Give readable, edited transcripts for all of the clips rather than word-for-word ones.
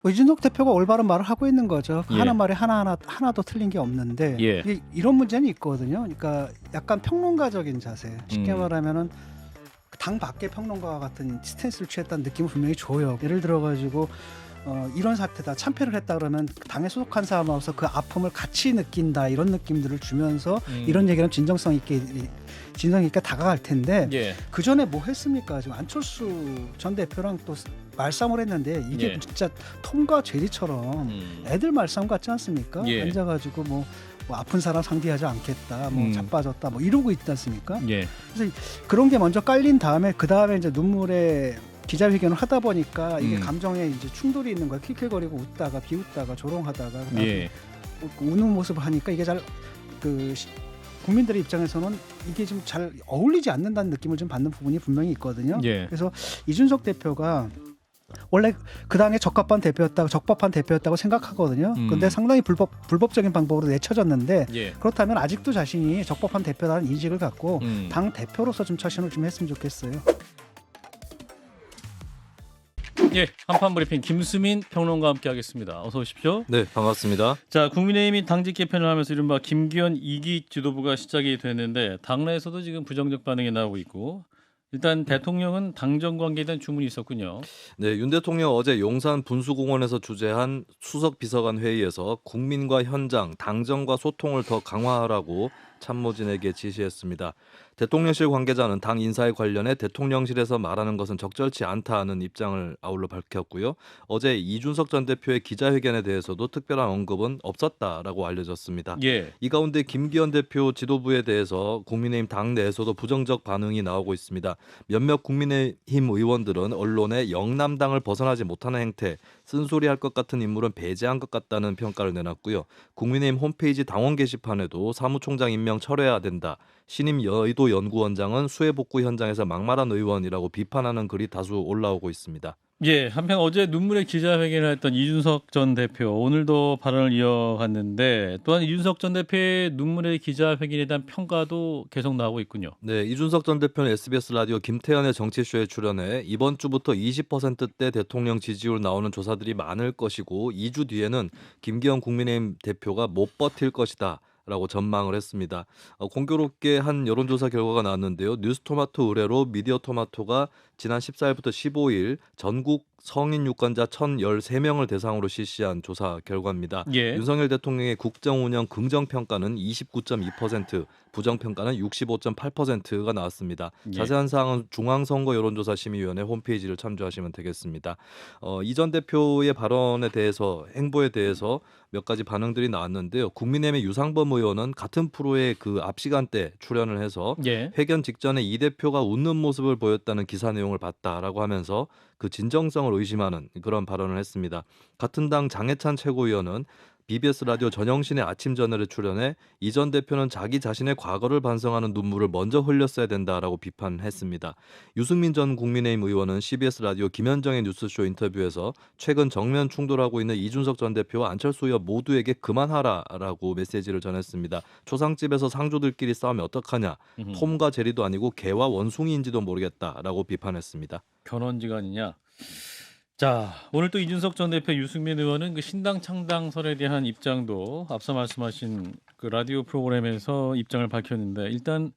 뭐 이준석 대표가 올바른 말을 하고 있는 거죠. 그 하는 예. 말에 하나도 틀린 게 없는데 예. 이게 이런 문제는 있거든요. 그러니까 약간 평론가적인 자세. 쉽게 말하면은 당 밖의 평론가와 같은 스탠스를 취했다는 느낌은 분명히 줘요. 예를 들어 가지고 이런 사태다, 참패를 했다 그러면 당에 소속한 사람으로서 그 아픔을 같이 느낀다, 이런 느낌들을 주면서 이런 얘기는 진정성 있게 다가갈 텐데 예. 그 전에 뭐 했습니까? 지금 안철수 전 대표랑 또 말싸움을 했는데 이게 예. 진짜 톰과 제리처럼 애들 말싸움 같지 않습니까? 예. 앉아가지고 뭐 아픈 사람 상대하지 않겠다, 뭐 자빠졌다, 뭐 이러고 있지 않습니까? 예. 그래서 그런 게 먼저 깔린 다음에 그 다음에 이제 눈물에 기자회견을 하다 보니까 이게 감정에 이제 충돌이 있는 거야. 킬킬거리고 웃다가 비웃다가 조롱하다가 예. 우는 모습을 하니까 이게 잘 국민들의 입장에서는 이게 좀 잘 어울리지 않는다는 느낌을 좀 받는 부분이 분명히 있거든요. 예. 그래서 이준석 대표가 원래 그 당에 적합한 대표였다고 생각하거든요. 근데 상당히 불법적인 방법으로 내쳐졌는데 예. 그렇다면 아직도 자신이 적법한 대표라는 인식을 갖고 당 대표로서 좀 처신을 좀 했으면 좋겠어요. 예, 한판 브리핑 김수민 평론가와 함께하겠습니다. 어서 오십시오. 네, 반갑습니다. 자, 국민의힘이 당직 개편을 하면서 이른바 김기현 2기 지도부가 시작이 됐는데 당내에서도 지금 부정적 반응이 나오고 있고, 일단 대통령은 당정 관계에 대한 주문이 있었군요. 네, 윤 대통령 어제 용산 분수공원에서 주재한 수석 비서관 회의에서 국민과 현장, 당정과 소통을 더 강화하라고 참모진에게 지시했습니다. 대통령실 관계자는 당 인사에 관련해 대통령실에서 말하는 것은 적절치 않다는 입장을 아울러 밝혔고요. 어제 이준석 전 대표의 기자회견에 대해서도 특별한 언급은 없었다라고 알려졌습니다. 예. 이 가운데 김기현 대표 지도부에 대해서 국민의힘 당 내에서도 부정적 반응이 나오고 있습니다. 몇몇 국민의힘 의원들은 언론에 영남당을 벗어나지 못하는 행태, 쓴소리할 것 같은 인물은 배제한 것 같다는 평가를 내놨고요. 국민의힘 홈페이지 당원 게시판에도 사무총장 임명 철회해야 된다, 신임 여의도 연구원장은 수해 복구 현장에서 막말한 의원이라고 비판하는 글이 다수 올라오고 있습니다. 예, 한편 어제 눈물의 기자회견을 했던 이준석 전 대표 오늘도 발언을 이어갔는데, 또한 이준석 전 대표의 눈물의 기자회견에 대한 평가도 계속 나오고 있군요. 네, 이준석 전 대표는 SBS 라디오 김태현의 정치쇼에 출연해 이번 주부터 20%대 대통령 지지율 나오는 조사들이 많을 것이고 2주 뒤에는 김기현 국민의힘 대표가 못 버틸 것이다 라고 전망을 했습니다. 공교롭게 한 여론조사 결과가 나왔는데요. 뉴스토마토 의뢰로 미디어토마토가 지난 14일부터 15일 전국 성인 유권자 1,013명을 대상으로 실시한 조사 결과입니다. 예. 윤석열 대통령의 국정 운영 긍정평가는 29.2%, 부정평가는 65.8%가 나왔습니다. 예. 자세한 사항은 중앙선거 여론조사심의위원회 홈페이지를 참조하시면 되겠습니다. 이 전 대표의 발언에 대해서, 행보에 대해서 몇 가지 반응들이 나왔는데요. 국민의힘의 유상범 의원은 같은 프로에 그 앞 시간대 출연을 해서 예. 회견 직전에 이 대표가 웃는 모습을 보였다는 기사 내용을 봤다라고 하면서 그 진정성을 의심하는 그런 발언을 했습니다. 같은 당 장해찬 최고위원은 BBS 라디오 전영신의 아침 저널에 출연해 이 전 대표는 자기 자신의 과거를 반성하는 눈물을 먼저 흘렸어야 된다라고 비판했습니다. 유승민 전 국민의힘 의원은 CBS 라디오 김현정의 뉴스쇼 인터뷰에서 최근 정면 충돌하고 있는 이준석 전 대표와 안철수 의원 모두에게 그만하라라고 메시지를 전했습니다. 초상집에서 상조들끼리 싸우면 어떡하냐, 톰과 제리도 아니고 개와 원숭이인지도 모르겠다라고 비판했습니다. 견원지간이냐. 자, 오늘 또 이준석 전 대표, 유승민 의원은 그 신당 창당설에 대한 입장도 앞서 말씀하신 그 라디오 프로그램에서 입장을 밝혔는데, 일단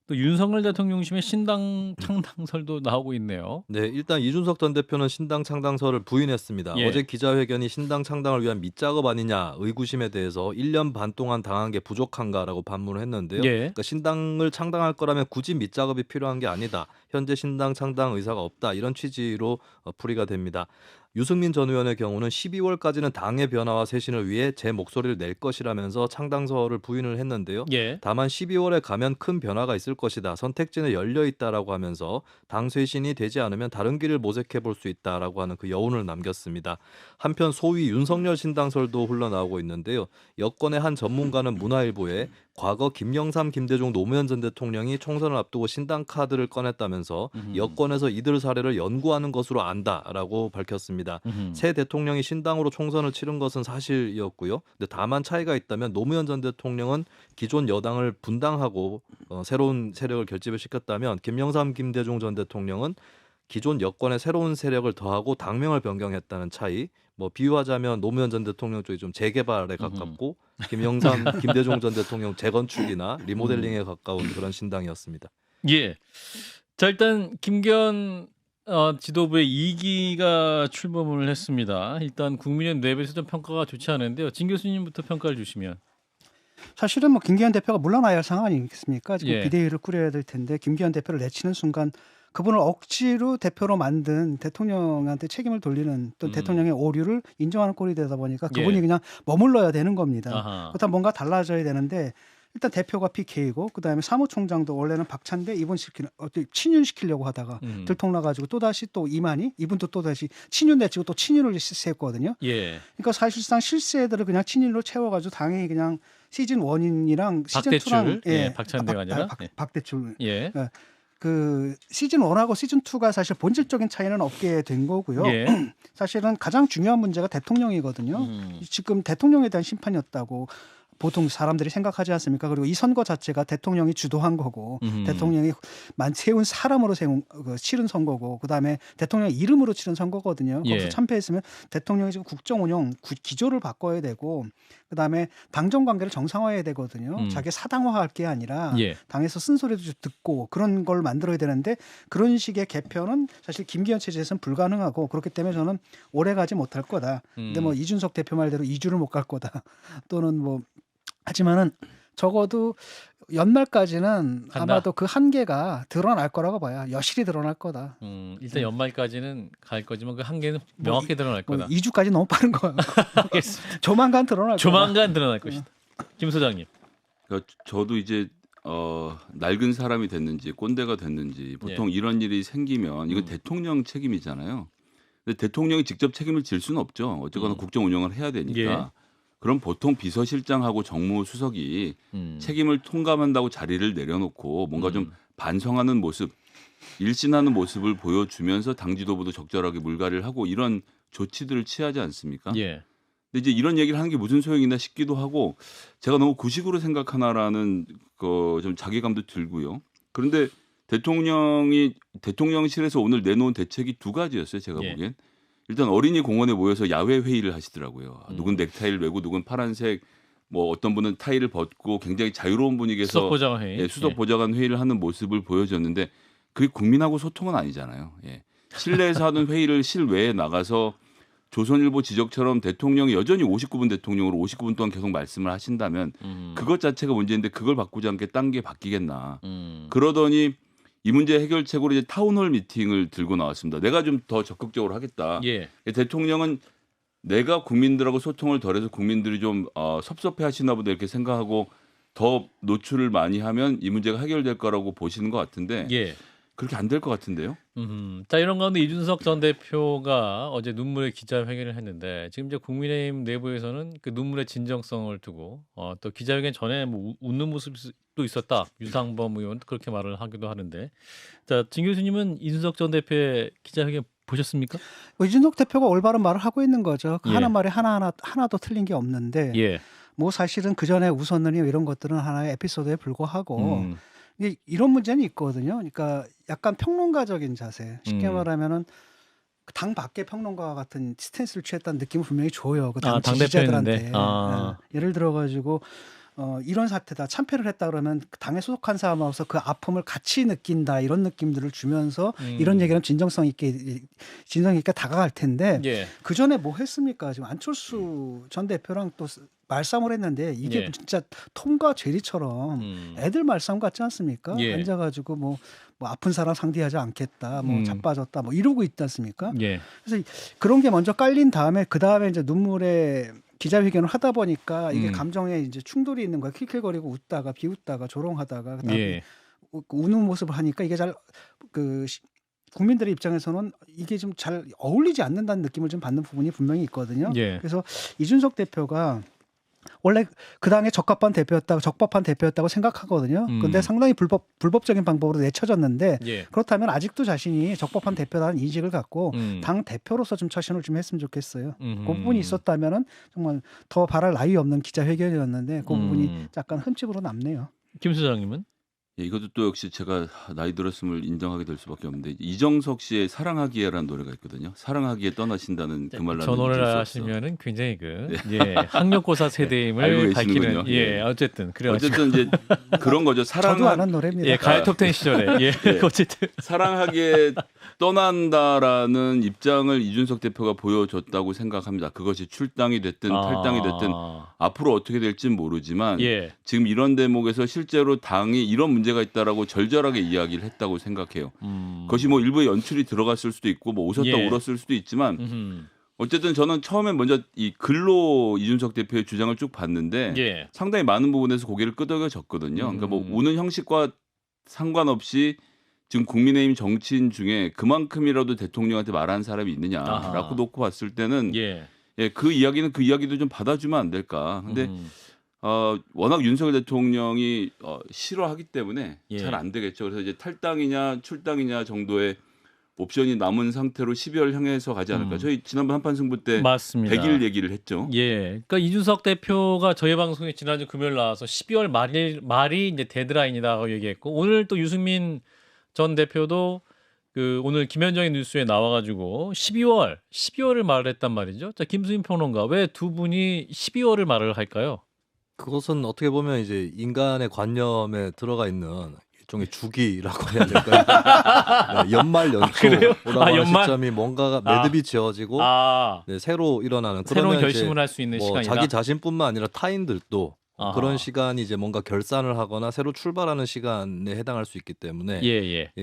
또 윤석열 대통령 중심의 신당 창당설도 나오고 있네요. 네, 일단 이준석 전 대표는 신당 창당설을 부인했습니다. 예. 어제 기자회견이 신당 창당을 위한 밑작업 아니냐 의구심에 대해서 1년 반 동안 당한 게 부족한가라고 반문을 했는데요. 예. 그러니까 신당을 창당할 거라면 굳이 밑작업이 필요한 게 아니다, 현재 신당 창당 의사가 없다, 이런 취지로 풀이가 됩니다. 유승민 전 의원의 경우는 12월까지는 당의 변화와 쇄신을 위해 제 목소리를 낼 것이라면서 창당설을 부인을 했는데요. 예. 다만 12월에 가면 큰 변화가 있을 것이다, 선택지는 열려 있다라고 하면서 당 쇄신이 되지 않으면 다른 길을 모색해 볼 수 있다라고 하는 그 여운을 남겼습니다. 한편 소위 윤석열 신당설도 흘러나오고 있는데요. 여권의 한 전문가는 문화일보에 과거 김영삼, 김대중, 노무현 전 대통령이 총선을 앞두고 신당 카드를 꺼냈다면서 여권에서 이들 사례를 연구하는 것으로 안다라고 밝혔습니다. 새 대통령이 신당으로 총선을 치른 것은 사실이었고요. 근데 다만 차이가 있다면 노무현 전 대통령은 기존 여당을 분당하고 새로운 세력을 결집을 시켰다면 김영삼, 김대중 전 대통령은 기존 여권의 새로운 세력을 더하고 당명을 변경했다는 차이, 뭐 비유하자면 노무현 전 대통령 쪽이 좀 재개발에 가깝고 김영삼, 김대중 전 대통령 재건축이나 리모델링에 가까운 그런 신당이었습니다. 예. 자 일단 김기현 지도부의 2기가 출범을 했습니다. 일단 국민의 내부에서 좀 평가가 좋지 않은데요. 진 교수님부터 평가를 주시면. 사실은 뭐 김기현 대표가 물러나야 할 상황 아니겠습니까? 지금 예. 비대위를 꾸려야 될 텐데 김기현 대표를 내치는 순간 그분을 억지로 대표로 만든 대통령한테 책임을 돌리는 또 대통령의 오류를 인정하는 꼴이 되다 보니까 그분이 예. 그냥 머물러야 되는 겁니다. 아하. 그렇다면 뭔가 달라져야 되는데 일단 대표가 PK이고 그다음에 사무총장도 원래는 박찬대 이분 친윤시키려고 하다가 들통나가지고 또다시 또 이만희 이분도 또다시 친윤 내치고 또 친윤을 세웠거든요. 예. 그러니까 사실상 실세들을 그냥 친윤으로 채워가지고 당연히 그냥 시즌 1이랑 시즌 2랑 박대출, 박찬대가 아니라 박대출 예. 그 시즌 1하고 시즌 2가 사실 본질적인 차이는 없게 된 거고요. 예. 사실은 가장 중요한 문제가 대통령이거든요. 지금 대통령에 대한 심판이었다고 보통 사람들이 생각하지 않습니까? 그리고 이 선거 자체가 대통령이 주도한 거고 대통령이 세운 사람으로 치른 선거고 그다음에 대통령 이름으로 치른 선거거든요. 거기서 예. 참패했으면 대통령이 지금 국정 운영 기조를 바꿔야 되고 그다음에 당정 관계를 정상화해야 되거든요. 자기 사당화할 게 아니라 예. 당에서 쓴소리도 좀 듣고 그런 걸 만들어야 되는데 그런 식의 개편은 사실 김기현 체제에서는 불가능하고 그렇기 때문에 저는 오래 가지 못할 거다. 근데 뭐 이준석 대표 말대로 2주를 못 갈 거다. 또는 뭐 하지만은 적어도 연말까지는 간다. 아마도 그 한계가 드러날 거라고 봐요. 여실히 드러날 거다. 일단 연말까지는 갈 거지만 그 한계는 명확히 드러날 뭐 거다. 2주까지 너무 빠른 거예요. 알겠습니다. 조만간 드러날 거다. 조만간 드러날 것이다. 김 소장님. 그러니까 저도 이제 낡은 사람이 됐는지 꼰대가 됐는지 보통 이런 일이 생기면 이건 대통령 책임이잖아요. 근데 대통령이 직접 책임을 질 수는 없죠. 어쨌거나 국정 운영을 해야 되니까. 그럼 보통 비서실장하고 정무수석이 책임을 통감한다고 자리를 내려놓고 뭔가 좀 반성하는 모습, 일신하는 모습을 보여주면서 당 지도부도 적절하게 물갈이를 하고 이런 조치들을 취하지 않습니까? 예. 근데 이제 이런 얘기를 하는 게 무슨 소용이나 싶기도 하고 제가 너무 구식으로 생각하나라는 좀 자괴감도 들고요. 그런데 대통령실에서 오늘 내놓은 대책이 두 가지였어요. 제가 보기엔. 일단 어린이 공원에 모여서 야외 회의를 하시더라고요. 누군 넥타이를 메고 누군 파란색 뭐 어떤 분은 타이를 벗고 굉장히 자유로운 분위기에서 수석보좌관 회의. 수석보좌관 회의를 하는 모습을 보여줬는데 그게 국민하고 소통은 아니잖아요. 실내에서 하는 회의를 실외에 나가서 조선일보 지적처럼 대통령이 여전히 59분 대통령으로 59분 동안 계속 말씀을 하신다면 그것 자체가 문제인데 그걸 바꾸지 않게 딴 게 바뀌겠나. 그러더니 이 문제 해결책으로 이제 타운홀 미팅을 들고 나왔습니다. 내가 좀 더 적극적으로 하겠다. 대통령은 내가 국민들하고 소통을 덜해서 국민들이 좀 섭섭해하시나 보다 이렇게 생각하고 더 노출을 많이 하면 이 문제가 해결될 거라고 보시는 것 같은데 그렇게 안 될 것 같은데요. 자 이런 가운데 이준석 전 대표가 어제 눈물의 기자회견을 했는데 지금 이제 국민의힘 내부에서는 그 눈물의 진정성을 두고 또 기자회견 전에 뭐 웃는 모습도 있었다. 유상범 의원도 그렇게 말을 하기도 하는데 자 진 교수님은 이준석 전 대표의 기자회견 보셨습니까? 이준석 대표가 올바른 말을 하고 있는 거죠. 그 하나 말에 하나도 틀린 게 없는데 뭐 사실은 그 전에 웃었느니 이런 것들은 하나의 에피소드에 불과하고 이런 문제는 있거든요. 그러니까 약간 평론가적인 자세. 쉽게 말하면은 당 밖의 평론가와 같은 스탠스를 취했다는 느낌은 분명히 줘요. 그 당 지지자들한테. 예를 들어가지고 이런 사태다. 참패를 했다 그러면 당에 소속한 사람으로서 그 아픔을 같이 느낀다. 이런 느낌들을 주면서 이런 얘기는 진정성 있게 다가갈 텐데 그 전에 뭐 했습니까? 지금 안철수 전 대표랑 또 말싸움을 했는데 이게 진짜 톰과 제리처럼 애들 말싸움 같지 않습니까? 앉아가지고 뭐 아픈 사람 상대하지 않겠다, 뭐 자빠졌다, 뭐 이러고 있지 않습니까? 그래서 그런 게 먼저 깔린 다음에 그 다음에 이제 눈물의 기자회견을 하다 보니까 이게 감정에 이제 충돌이 있는 거야. 킬킬거리고 웃다가 비웃다가 조롱하다가 그다음에 우는 모습을 하니까 이게 잘 국민들의 입장에서는 이게 좀 잘 어울리지 않는다는 느낌을 좀 받는 부분이 분명히 있거든요. 그래서 이준석 대표가 원래 그 당의 적합한 대표였다고 생각하거든요. 그런데 상당히 불법적인 방법으로 내쳐졌는데 그렇다면 아직도 자신이 적법한 대표라는 인식을 갖고 당 대표로서 좀 처신을 좀 했으면 좋겠어요. 그 부분이 있었다면은 정말 더 바랄 나위 없는 기자회견이었는데 그 부분이 약간 흠집으로 남네요. 김 소장님은? 예, 이것도 또 역시 제가 나이 들었음을 인정하게 될 수밖에 없는데 이정석 씨의 사랑하기에라는 노래가 있거든요. 사랑하기에 떠나신다는 그 말 저 나는 노래를 잊을 수 없어. 하시면은 굉장히 학력고사 알고 세대임을 밝히는 계시는군요. 어쨌든 그래가지고 어쨌든 이제 그런 거죠. 저도 아는 노래입니다. 가요 톱10 시절에 어쨌든 사랑하기에 떠난다라는 입장을 이준석 대표가 보여줬다고 생각합니다. 그것이 출당이 됐든 탈당이 됐든 앞으로 어떻게 될지는 모르지만 지금 이런 대목에서 실제로 당이 이런 문제가 있다라고 절절하게 이야기를 했다고 생각해요. 그것이 뭐 일부의 연출이 들어갔을 수도 있고 뭐 웃었다 울었을 수도 있지만 어쨌든 저는 처음에 먼저 이 글로 이준석 대표의 주장을 쭉 봤는데 상당히 많은 부분에서 고개를 끄덕여졌거든요. 그러니까 뭐 우는 형식과 상관없이 지금 국민의힘 정치인 중에 그만큼이라도 대통령한테 말하는 사람이 있느냐라고 놓고 봤을 때는 그 이야기는 그 이야기도 좀 받아주면 안 될까. 근데 워낙 윤석열 대통령이 싫어하기 때문에 잘 안 되겠죠. 그래서 이제 탈당이냐 출당이냐 정도의 옵션이 남은 상태로 12월 향해서 가지 않을까. 저희 지난번 한판 승부 때 맞습니다. 100일 얘기를 했죠. 그러니까 이준석 대표가 저희 방송에 지난주 금요일 나와서 12월 말이 이제 데드라인이다고 얘기했고 오늘 또 유승민 전 대표도 오늘 김현정의 뉴스에 나와가지고 12월을 말을 했단 말이죠. 자, 김수민 평론가 왜 두 분이 12월을 말을 할까요? 그것은 어떻게 보면 이제 인간의 관념에 들어가 있는 일종의 주기라고 해야 될까요? 연말 연초라고 하는 연말? 시점이 뭔가가 매듭이 지어지고 새로 일어나는 새로운 그러면 결심을 이제 할 수 있는 뭐 시간이다. 자기 자신뿐만 아니라 타인들도 그런 시간이 이제 뭔가 결산을 하거나 새로 출발하는 시간에 해당할 수 있기 때문에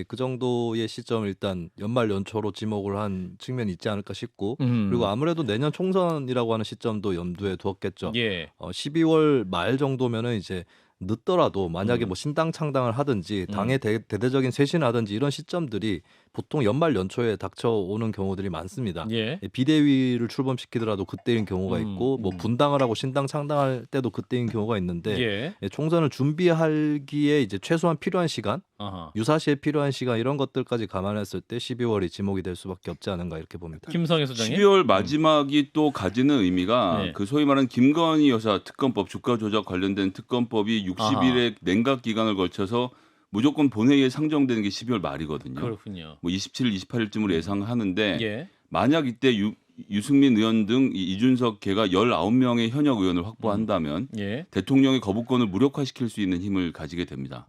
그 정도의 시점을 일단 연말 연초로 지목을 한 측면이 있지 않을까 싶고 그리고 아무래도 내년 총선이라고 하는 시점도 염두에 두었겠죠. 12월 말 정도면은 이제 늦더라도 만약에 뭐 신당 창당을 하든지 당의 대대적인 쇄신을 하든지 이런 시점들이 보통 연말 연초에 닥쳐오는 경우들이 많습니다. 비대위를 출범시키더라도 그때인 경우가 있고 뭐 분당을 하고 신당 창당할 때도 그때인 경우가 있는데 총선을 준비하기에 이제 최소한 필요한 시간, 유사시에 필요한 시간 이런 것들까지 감안했을 때 12월이 지목이 될 수밖에 없지 않은가 이렇게 봅니다. 김성애 소장님. 12월 마지막이 또 가지는 의미가 그 소위 말하는 김건희 여사 특검법 주가 조작 관련된 특검법이 60일의 냉각 기간을 거쳐서 무조건 본회의에 상정되는 게 12월 말이거든요. 그렇군요. 뭐 27일, 28일쯤으로 예상하는데 만약 이때 유승민 의원 등 이준석 걔가 19명의 현역 의원을 확보한다면 대통령의 거부권을 무력화시킬 수 있는 힘을 가지게 됩니다.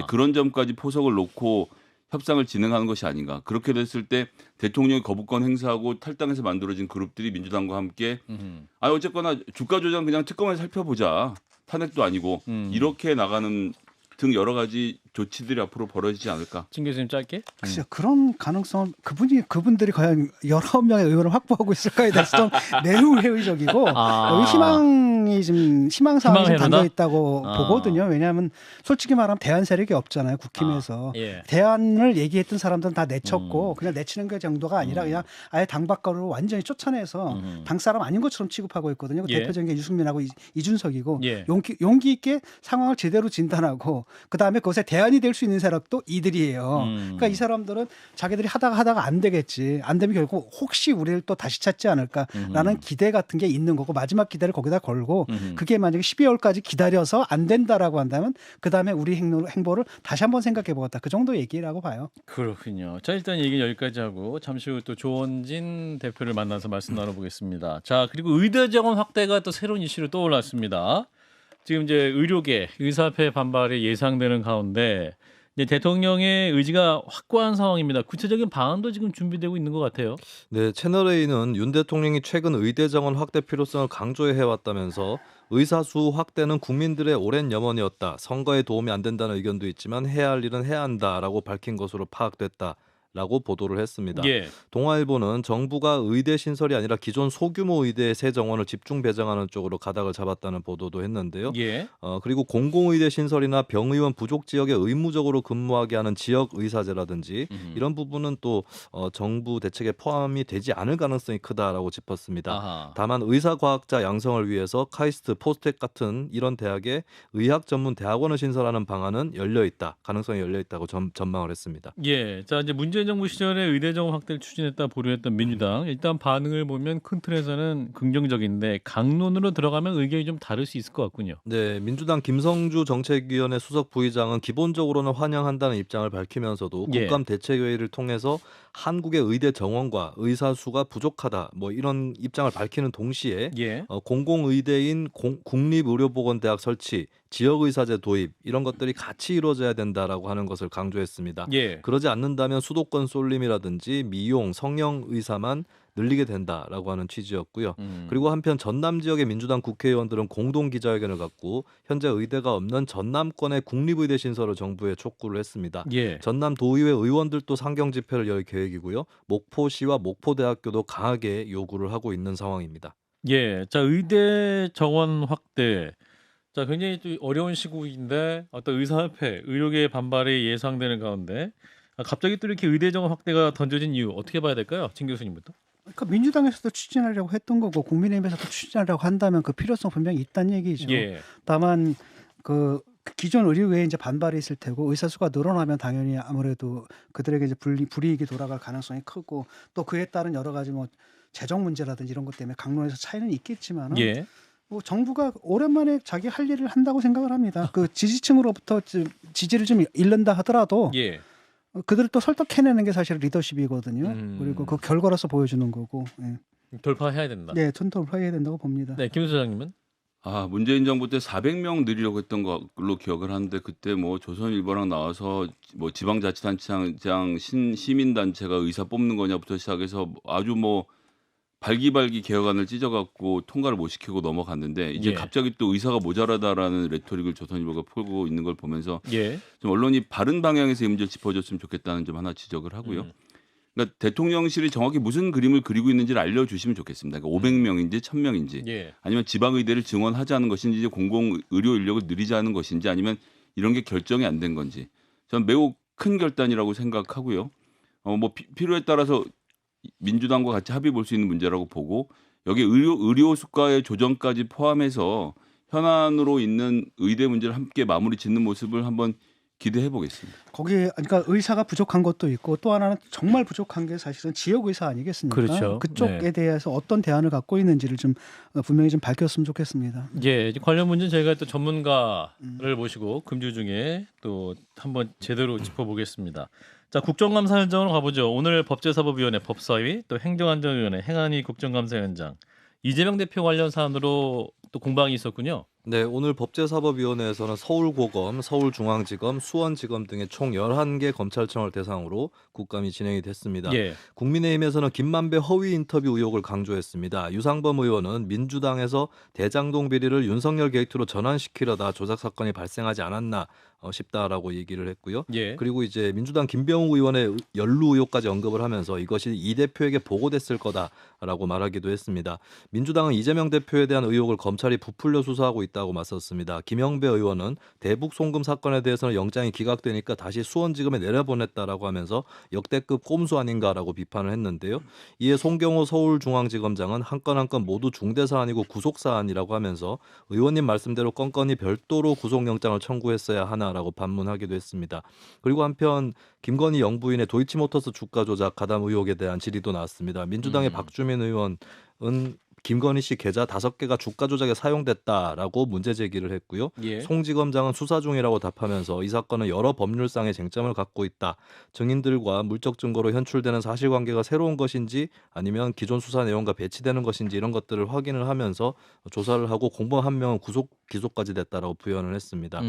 그런 점까지 포석을 놓고 협상을 진행하는 것이 아닌가. 그렇게 됐을 때 대통령이 거부권 행사하고 탈당해서 만들어진 그룹들이 민주당과 함께 어쨌거나 주가 조작 그냥 특검을 살펴보자. 탄핵도 아니고 이렇게 나가는 등 여러 가지 조치들이 앞으로 벌어지지 않을까. 진 교수님 짧게. 글쎄요. 그런 가능성 그분들이 과연 19명의 의원을 확보하고 있을까에 대해서 좀 매우 회의적이고 여기 희망 사항이 좀 담겨 있다고 보거든요. 왜냐하면 솔직히 말하면 대안 세력이 없잖아요. 국힘에서. 대안을 얘기했던 사람들은 다 내쳤고 그냥 내치는 그 정도가 아니라 그냥 아예 당 밖으로 완전히 쫓아내서 당 사람 아닌 것처럼 취급하고 있거든요. 대표적인 게 유승민하고 이준석이고 용기 있게 상황을 제대로 진단하고 그다음에 그것에 대안이 될 수 있는 세력도 이들이에요. 그러니까 이 사람들은 자기들이 하다가 안 되겠지. 안 되면 결국 혹시 우리를 또 다시 찾지 않을까라는 기대 같은 게 있는 거고 마지막 기대를 거기다 걸고 그게 만약에 12월까지 기다려서 안 된다라고 한다면 그다음에 우리 행보를 다시 한번 생각해 보겠다. 그 정도 얘기라고 봐요. 그렇군요. 자, 일단 얘기 여기까지 하고 잠시 후 또 조원진 대표를 만나서 말씀 나눠보겠습니다. 자, 그리고 의대 정원 확대가 또 새로운 이슈로 떠올랐습니다. 지금 이제 의료계 의사협회 반발이 예상되는 가운데 이제 대통령의 의지가 확고한 상황입니다. 구체적인 방안도 지금 준비되고 있는 것 같아요. 네, 채널A는 윤 대통령이 최근 의대 정원 확대 필요성을 강조해 왔다면서 의사 수 확대는 국민들의 오랜 염원이었다. 선거에 도움이 안 된다는 의견도 있지만 해야 할 일은 해야 한다라고 밝힌 것으로 파악됐다. 라고 보도를 했습니다. 동아일보는 정부가 의대 신설이 아니라 기존 소규모 의대 새 정원을 집중 배정하는 쪽으로 가닥을 잡았다는 보도도 했는데요. 그리고 공공의대 신설이나 병의원 부족 지역에 의무적으로 근무하게 하는 지역 의사제라든지 이런 부분은 또 정부 대책에 포함이 되지 않을 가능성이 크다라고 짚었습니다. 다만 의사과학자 양성을 위해서 카이스트, 포스텍 같은 이런 대학에 의학 전문 대학원을 신설하는 방안은 가능성이 열려 있다고 전망을 했습니다. 자, 이제 문제 문재인 정부 시절에 의대 정원 확대를 추진했다 보류했던 민주당 일단 반응을 보면 큰 틀에서는 긍정적인데 강론으로 들어가면 의견이 좀 다를 수 있을 것 같군요. 네, 민주당 김성주 정책위원회 수석 부의장은 기본적으로는 환영한다는 입장을 밝히면서도 예. 국감 대책회의를 통해서 한국의 의대 정원과 의사 수가 부족하다 뭐 이런 입장을 밝히는 동시에 예. 공공의대인 국립의료보건대학 설치, 지역의사제 도입 이런 것들이 같이 이루어져야 된다라고 하는 것을 강조했습니다. 예. 그러지 않는다면 수도권 쏠림이라든지 미용, 성형 의사만 늘리게 된다라고 하는 취지였고요. 그리고 한편 전남 지역의 민주당 국회의원들은 공동 기자회견을 갖고 현재 의대가 없는 전남권의 국립의대 신설을 정부에 촉구를 했습니다. 예. 전남 도의회 의원들도 상경 집회를 열 계획이고요. 목포시와 목포대학교도 강하게 요구를 하고 있는 상황입니다. 예. 자, 의대 정원 확대. 자, 굉장히 또 어려운 시국인데 어떤 의사협회, 의료계의 반발이 예상되는 가운데 갑자기 또 이렇게 의대 정원 확대가 던져진 이유 어떻게 봐야 될까요? 진 교수님부터. 그러니까 민주당에서도 추진하려고 했던 거고 국민의힘에서도 추진하려고 한다면 그 필요성 분명히 있다는 얘기죠. 예. 다만 그 기존 의료계에 이제 반발이 있을 테고 의사 수가 늘어나면 당연히 아무래도 그들에게 이제 불이익이 돌아갈 가능성이 크고 또 그에 따른 여러 가지 뭐 재정 문제라든지 이런 것 때문에 강론에서 차이는 있겠지만은 예. 뭐 정부가 오랜만에 자기 할 일을 한다고 생각을 합니다. 그 지지층으로부터 지지를 좀 잃는다 하더라도 예. 그들을 또 설득해내는 게 사실 리더십이거든요. 음. 그리고 그 결과로서 보여주는 거고. 예. 돌파해야 된다. 네, 돌파해야 된다고 봅니다. 네, 김 소장님은? 문재인 정부 때 400명 늘리려고 했던 걸로 기억을 하는데 그때 뭐 조선일보랑 나와서 뭐 지방자치단체장 시민단체가 의사 뽑는 거냐부터 시작해서 아주 뭐 발기발기 개혁안을 찢어갖고 통과를 못 시키고 넘어갔는데 이제 예. 갑자기 또 의사가 모자라다라는 레토릭을 조선일보가 풀고 있는 걸 보면서 예. 좀 언론이 바른 방향에서 이 문제를 짚어줬으면 좋겠다는 점 하나 지적을 하고요. 그러니까 대통령실이 정확히 무슨 그림을 그리고 있는지를 알려주시면 좋겠습니다. 그러니까 500명인지 1000명인지 예. 아니면 지방의대를 증원하자는 것인지 이제 공공의료 인력을 늘리자는 것인지 아니면 이런 게 결정이 안 된 건지 저는 매우 큰 결단이라고 생각하고요. 뭐 필요에 따라서 민주당과 같이 합의 볼 수 있는 문제라고 보고 여기 의료 수가의 조정까지 포함해서 현안으로 있는 의대 문제를 함께 마무리 짓는 모습을 한번 기대해 보겠습니다. 거기 그러니까 의사가 부족한 것도 있고 또 하나는 정말 부족한 게 사실은 지역 의사 아니겠습니까? 그렇죠. 그쪽에 네. 대해서 어떤 대안을 갖고 있는지를 좀 분명히 좀 밝혔으면 좋겠습니다. 예, 이제 관련 문제는 저희가 또 전문가를 모시고 금주 중에 또 한번 제대로 짚어보겠습니다. 자, 국정감사 현장으로 가보죠. 오늘 법제사법위원회 법사위 또 행정안전위원회 행안위 국정감사위원장 이재명 대표 관련 사안으로 또 공방이 있었군요. 네, 오늘 법제사법위원회에서는 서울고검, 서울중앙지검, 수원지검 등의 총 11개 검찰청을 대상으로 국감이 진행이 됐습니다. 예. 국민의힘에서는 김만배 허위 인터뷰 의혹을 강조했습니다. 유상범 의원은 민주당에서 대장동 비리를 윤석열 게이트로 전환시키려다 조작 사건이 발생하지 않았나 싶다라고 얘기를 했고요. 예. 그리고 이제 민주당 김병욱 의원의 연루 의혹까지 언급을 하면서 이것이 이 대표에게 보고됐을 거다라고 말하기도 했습니다. 민주당은 이재명 대표에 대한 의혹을 검찰이 부풀려 수사하고 있다고 맞섰습니다. 김영배 의원은 대북 송금 사건에 대해서는 영장이 기각되니까 다시 수원지검에 내려보냈다라고 하면서 역대급 꼼수 아닌가라고 비판을 했는데요. 이에 송경호 서울중앙지검장은 한 건 한 건 모두 중대사안이고 구속사안이라고 하면서 의원님 말씀대로 건건히 별도로 구속영장을 청구했어야 하나라고 반문하기도 했습니다. 그리고 한편 김건희 영부인의 도이치모터스 주가 조작 가담 의혹에 대한 질의도 나왔습니다. 민주당의 박주민 의원은 김건희 씨 계좌 5개가 주가 조작에 사용됐다라고 문제 제기를 했고요. 예. 송지검장은 수사 중이라고 답하면서 이 사건은 여러 법률상의 쟁점을 갖고 있다. 증인들과 물적 증거로 현출되는 사실관계가 새로운 것인지 아니면 기존 수사 내용과 배치되는 것인지 이런 것들을 확인을 하면서 조사를 하고 공범 한 명은 기소까지 됐다라고 부연을 했습니다.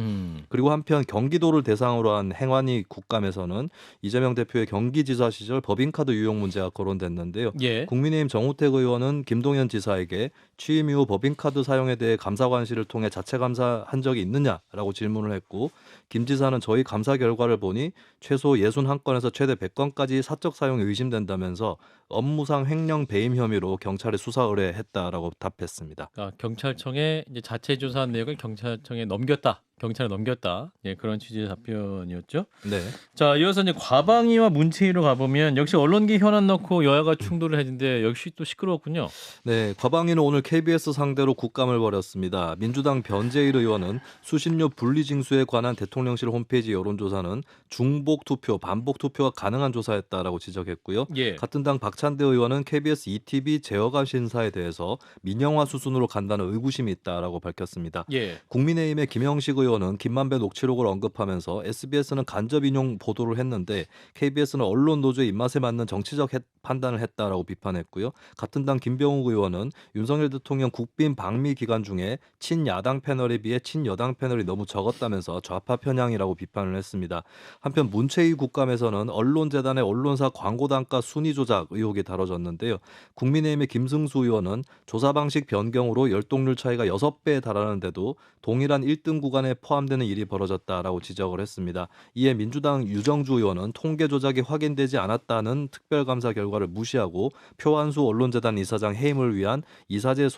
그리고 한편 경기도를 대상으로 한 행안위 국감에서는 이재명 대표의 경기지사 시절 법인카드 유용 문제가 거론됐는데요. 예. 국민의힘 정우택 의원은 김동연 지사에게 취임 이후 법인카드 사용에 대해 감사관실을 통해 자체 감사한 적이 있느냐라고 질문을 했고 김 지사는 저희 감사 결과를 보니 최소 61건에서 최대 100건까지 사적 사용이 의심된다면서 업무상 횡령 배임 혐의로 경찰에 수사 의뢰했다라고 답했습니다. 그러니까 경찰청에 이제 자체 조사한 내역을 경찰청에 넘겼다. 경찰에 넘겼다. 예, 그런 취지의 답변이었죠. 네. 자, 이어서 이제 과방위와 문체위로 가보면 역시 언론계 현안 넣고 여야가 충돌을 했는데 역시 또 시끄러웠군요. 네, 과방위는 오늘 KBS 상대로 국감을 벌였습니다. 민주당 변재일 의원은 수신료 분리징수에 관한 대통령실 홈페이지 여론조사는 중복 투표, 반복 투표가 가능한 조사였다라고 지적했고요. 예. 같은 당 박찬대 의원은 KBS ETV 제어관 신사에 대해서 민영화 수순으로 간다는 의구심이 있다라고 밝혔습니다. 예. 국민의힘의 김영식 의원은 김만배 녹취록을 언급하면서 SBS는 간접 인용 보도를 했는데 KBS는 언론 노조의 입맛에 맞는 정치적 판단을 했다라고 비판했고요. 같은 당 김병욱 의원은 윤석열 대통령 국빈 방미 기간 중에 친야당 패널에 비해 친여당 패널이 너무 적었다면서 좌파 편향이라고 비판을 했습니다. 한편 문체위 국감에서는 언론재단의 언론사 광고 단가 순위 조작 의혹이 다뤄졌는데요. 국민의힘의 김승수 의원은 조사 방식 변경으로 열동률 차이가 6배에 달하는데도 동일한 1등 구간에 포함되는 일이 벌어졌다라고 지적을 했습니다. 이에 민주당 유정주 의원은 통계 조작이 확인되지 않았다는 특별감사 결과를 무시하고 표한수 언론재단 이사장 해임을 위한 이사회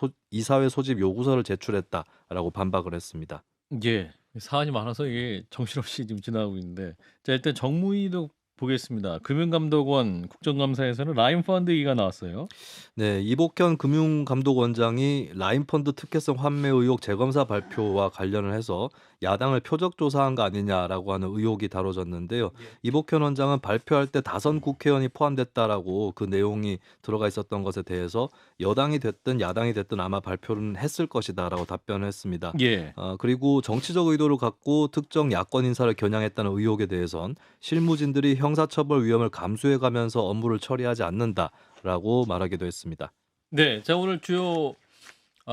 소집 요구서를 제출했다라고 반박을 했습니다. 예. 사안이 많아서 이게 정신없이 지금 지나가고 있는데 자, 일단 정무위도 보겠습니다. 금융감독원 국정감사에서는 라인펀드 얘기가 나왔어요. 네, 이복현 금융감독원장이 라인펀드 특혜성 환매 의혹 재검사 발표와 관련을 해서 야당을 표적 조사한 거 아니냐라고 하는 의혹이 다뤄졌는데요. 이복현 원장은 발표할 때 다선 국회의원이 포함됐다라고 그 내용이 들어가 있었던 것에 대해서 여당이 됐든 야당이 됐든 아마 발표는 했을 것이다라고 답변을 했습니다. 예. 그리고 정치적 의도를 갖고 특정 야권 인사를 겨냥했다는 의혹에 대해선 실무진들이 형사처벌 위험을 감수해가면서 업무를 처리하지 않는다라고 말하기도 했습니다. 네. 자, 오늘 주요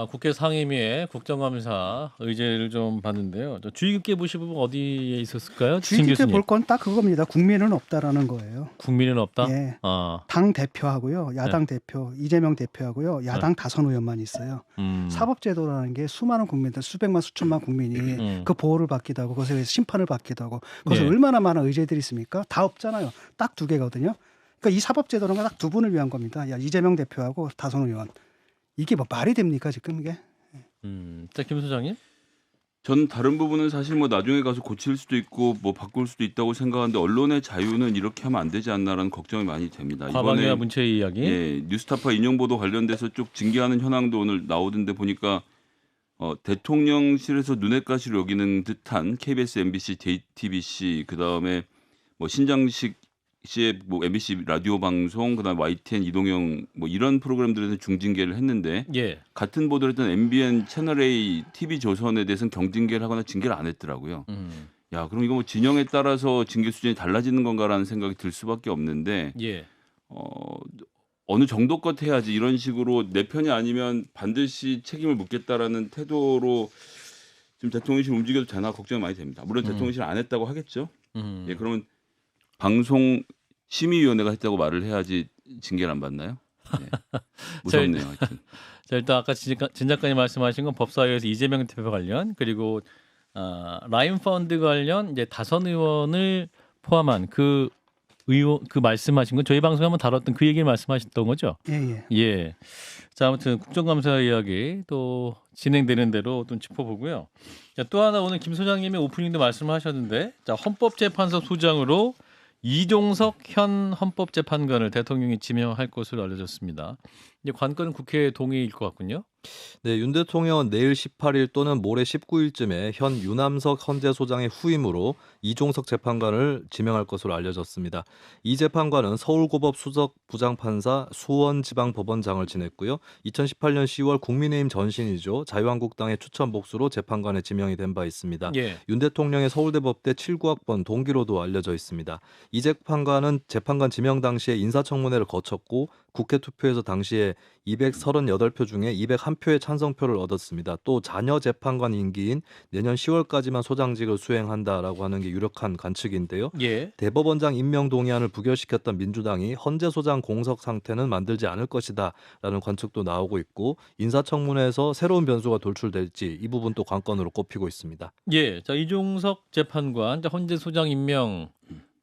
국회 상임위의 국정감사 의제를 좀 봤는데요. 주의 깊게 보신 부분 어디에 있었을까요? 주의 진 깊게 교수님. 볼 건 딱 그겁니다. 국민은 없다라는 거예요. 국민은 없다. 예. 아, 당 대표하고요, 야당 대표 이재명 대표하고요, 야당 다선 의원만 있어요. 사법제도라는 게 수많은 국민들, 수백만 수천만 국민이 그 보호를 받기도 하고 그것에 대해서 심판을 받기도 하고 거기서 네. 얼마나 많은 의제들이 있습니까? 다 없잖아요. 딱 2개거든요. 그러니까 이 사법제도는 딱 2분을 위한 겁니다. 이재명 대표하고 다선 의원. 이게 뭐 말이 됩니까 지금 이게? 자, 김 소장님. 전 다른 부분은 사실 뭐 나중에 가서 고칠 수도 있고 뭐 바꿀 수도 있다고 생각하는데 언론의 자유는 이렇게 하면 안 되지 않나라는 걱정이 많이 됩니다. 과방위와 문체위 이야기. 예, 뉴스타파 인용 보도 관련돼서 쭉 징계하는 현황도 오늘 나오던데 보니까 대통령실에서 눈엣 가시로 여기는 듯한 KBS, MBC, JTBC 그다음에 뭐 신장식 씨의 뭐 MBC 라디오 방송 그다음 YTN 이동영 뭐 이런 프로그램들에서 중징계를 했는데 예. 같은 보도를 했던 MBN 채널 A TV 조선에 대해서는 경징계를 하거나 징계를 안 했더라고요. 야, 그럼 이거 뭐 진영에 따라서 징계 수준이 달라지는 건가라는 생각이 들 수밖에 없는데 예. 어느 정도껏 해야지 이런 식으로 내 편이 아니면 반드시 책임을 묻겠다라는 태도로 지금 대통령실 움직여도 되나 걱정이 많이 됩니다. 물론 대통령실 안 했다고 하겠죠. 예, 그러면 방송 심의위원회가 했다고 말을 해야지 징계를 안 받나요? 네. 무섭네요. 하여튼. 자, 일단 아까 진 작가님 말씀하신 건 법사위에서 이재명 대표 관련 그리고 라인펀드 관련 이제 다선 의원을 포함한 그 말씀하신 건 저희 방송에 한번 다뤘던 그 얘기를 말씀하셨던 거죠? 예. 예. 자, 아무튼 국정감사 이야기 또 진행되는 대로 좀 짚어보고요. 자, 또 하나 오늘 김 소장님의 오프닝도 말씀하셨는데, 자, 헌법재판소 소장으로 이종석 현 헌법재판관을 대통령이 지명할 것으로 알려졌습니다. 이제 관건은 국회 동의일 것 같군요. 네, 윤 대통령은 내일 18일 또는 모레 19일쯤에 현 유남석 헌재소장의 후임으로 이종석 재판관을 지명할 것으로 알려졌습니다. 이 재판관은 서울고법 수석 부장판사 수원지방법원장을 지냈고요. 2018년 10월 국민의힘 전신이죠. 자유한국당의 추천 복수로 재판관에 지명이 된 바 있습니다. 예. 윤 대통령의 서울대법대 79학번 동기로도 알려져 있습니다. 이 재판관은 재판관 지명 당시에 인사청문회를 거쳤고 국회 투표에서 당시에 238표 중에 201표의 찬성표를 얻었습니다. 또 자녀 재판관 임기인 내년 10월까지만 소장직을 수행한다라고 하는 게 유력한 관측인데요. 예. 대법원장 임명 동의안을 부결시켰던 민주당이 헌재소장 공석 상태는 만들지 않을 것이다라는 관측도 나오고 있고 인사청문회에서 새로운 변수가 돌출될지 이 부분도 관건으로 꼽히고 있습니다. 예. 자, 이종석 재판관 헌재소장 임명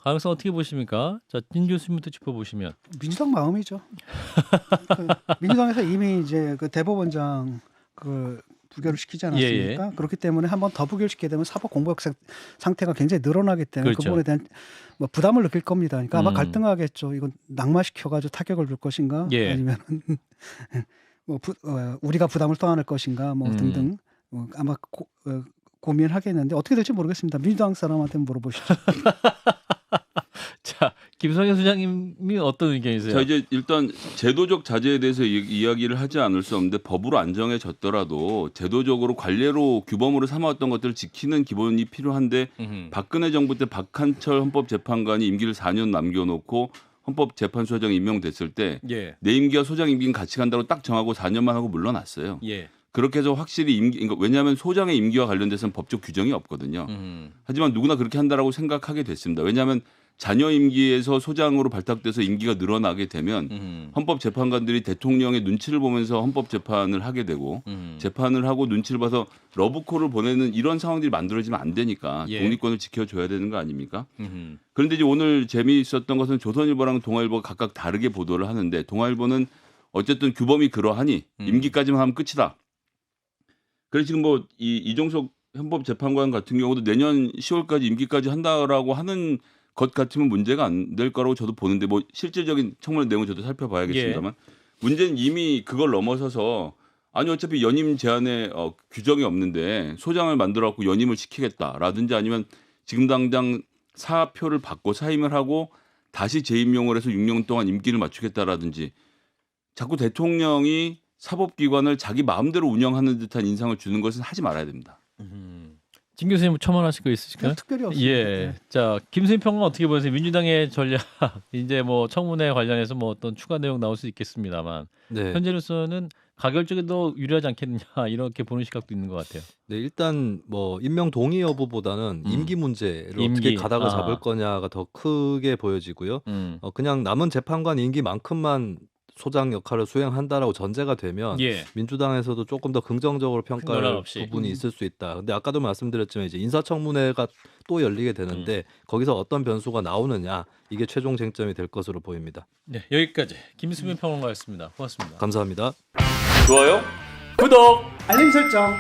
가능성 어떻게 보십니까? 자, 진 교수님부터 짚어보시면. 민주당 마음이죠. 민주당에서 이미 이제 그 대법원장 그 부결을 시키지 않았습니까? 그렇기 때문에 한번 더 부결시키게 되면 사법 공백 상태가 굉장히 늘어나기 때문에 그렇죠. 그 부분에 대한 뭐 부담을 느낄 겁니다. 그러니까 아마 음. 갈등하겠죠. 이건 낙마시켜가지고 타격을 줄 것인가, 예. 아니면 뭐 우리가 부담을 떠안을 것인가, 뭐 등등 아마 고민하겠는데 어떻게 될지 모르겠습니다. 민주당 사람한테 물어보시죠. 자, 김성현 소장님이 어떤 의견이세요? 자, 이제 일단 제도적 자제에 대해서 이야기를 하지 않을 수 없는데 법으로 안정해졌더라도 제도적으로 관례로 규범으로 삼아왔던 것들을 지키는 기본이 필요한데 박근혜 정부 때 박한철 헌법재판관이 임기를 4년 남겨놓고 헌법재판소장 임명됐을 때 예. 내 임기와 소장 임기는 같이 간다고 딱 정하고 4년만 하고 물러났어요. 예. 그렇게 해서 확실히 그러니까 왜냐하면 소장의 임기와 관련돼서는 법적 규정이 없거든요. 하지만 누구나 그렇게 한다라고 생각하게 됐습니다. 왜냐하면 자녀 임기에서 소장으로 발탁돼서 임기가 늘어나게 되면 헌법재판관들이 대통령의 눈치를 보면서 헌법재판을 하게 되고 재판을 하고 눈치를 봐서 러브콜을 보내는 이런 상황들이 만들어지면 안 되니까 예. 독립권을 지켜줘야 되는 거 아닙니까? 그런데 이제 오늘 재미있었던 것은 조선일보랑 동아일보가 각각 다르게 보도를 하는데 동아일보는 어쨌든 규범이 그러하니 임기까지만 하면 끝이다. 그래서 지금 뭐 이종석 헌법재판관 같은 경우도 내년 10월까지 임기까지 한다라고 하는 것 같으면 문제가 안 될 거라고 저도 보는데 뭐 실질적인 청문회 내용을 저도 살펴봐야겠습니다만 문제는 이미 그걸 넘어서서 아니 어차피 연임 제한에 규정이 없는데 소장을 만들어 갖고 연임을 시키겠다라든지 아니면 지금 당장 사표를 받고 사임을 하고 다시 재임용을 해서 6년 동안 임기를 맞추겠다라든지 자꾸 대통령이 사법기관을 자기 마음대로 운영하는 듯한 인상을 주는 것은 하지 말아야 됩니다. 진 교수님 첨언하실 거 있으실까요? 특별히 없습니다. 예. 네. 자, 김수인 평론 어떻게 보세요? 민주당의 전략 이제 뭐 청문회 관련해서 뭐 어떤 추가 내용 나올 수 있겠습니다만 네. 현재로서는 가결적에도 유리하지 않겠느냐 이렇게 보는 시각도 있는 것 같아요. 네, 일단 뭐 임명 동의 여부보다는 임기 문제를 임기. 어떻게 가닥을 아하. 잡을 거냐가 더 크게 보여지고요. 그냥 남은 재판관 임기만큼만 소장 역할을 수행한다라고 전제가 되면 예. 민주당에서도 조금 더 긍정적으로 논란 평가할 없이. 부분이 있을 수 있다. 근데 아까도 말씀드렸지만 이제 인사청문회가 또 열리게 되는데 거기서 어떤 변수가 나오느냐 이게 최종 쟁점이 될 것으로 보입니다. 네, 여기까지 김수민 평론가였습니다. 고맙습니다. 감사합니다. 좋아요? 구독. 알림 설정.